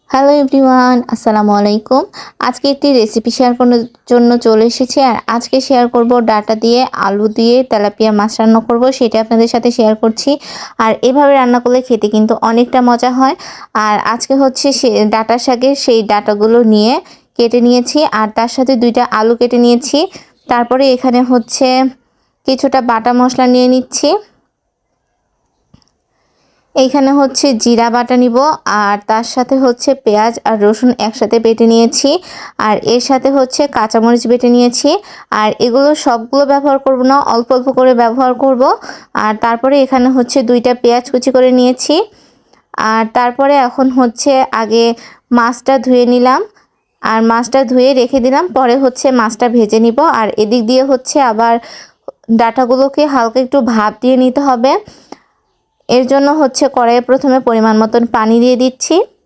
Hello everyone, আসসালামু আলাইকুম। আজকে একটি রেসিপি শেয়ার করার জন্য চলে এসেছি। আর আজকে শেয়ার করব ডাটা দিয়ে আলু দিয়ে তেলাপিয়া মাছ রান্না করব, সেটা আপনাদের সাথে শেয়ার করছি। আর এভাবে রান্না করলে খেতে কিন্তু অনেকটা মজা হয়। আর আজকে হচ্ছে সে ডাটা শাকের সেই ডাটাগুলো নিয়ে কেটে নিয়েছি, আর তার সাথে 2টা আলু কেটে নিয়েছি। তারপরে এখানে হচ্ছে কিছুটা বাটা মশলা নিয়ে নিচ্ছি। এইখানে হচ্ছে জিরা বাটা নিব, আর তার সাথে হচ্ছে পেঁয়াজ আর রসুন একসাথে বেটে নিয়েছি, আর এর সাথে হচ্ছে কাঁচামরিচ বেটে নিয়েছি। আর এগুলো সবগুলো ব্যবহার করব না, অল্প অল্প করে ব্যবহার করব। আর তারপরে এখানে হচ্ছে 2টা পেঁয়াজ কুচি করে নিয়েছি। আর তারপরে এখন হচ্ছে আগে মাছটা ধুয়ে নিলাম, আর মাছটা ধুয়ে রেখে দিলাম, পরে হচ্ছে মাছটা ভেজে নিব। আর এদিক দিয়ে হচ্ছে আবার ডাঁটাগুলোকে হালকা একটু ভাপ দিয়ে নিতে হবে। এর জন্য হচ্ছে কড়াইয়ে প্রথমে পরিমাণ মতন পানি দিয়ে দিচ্ছি।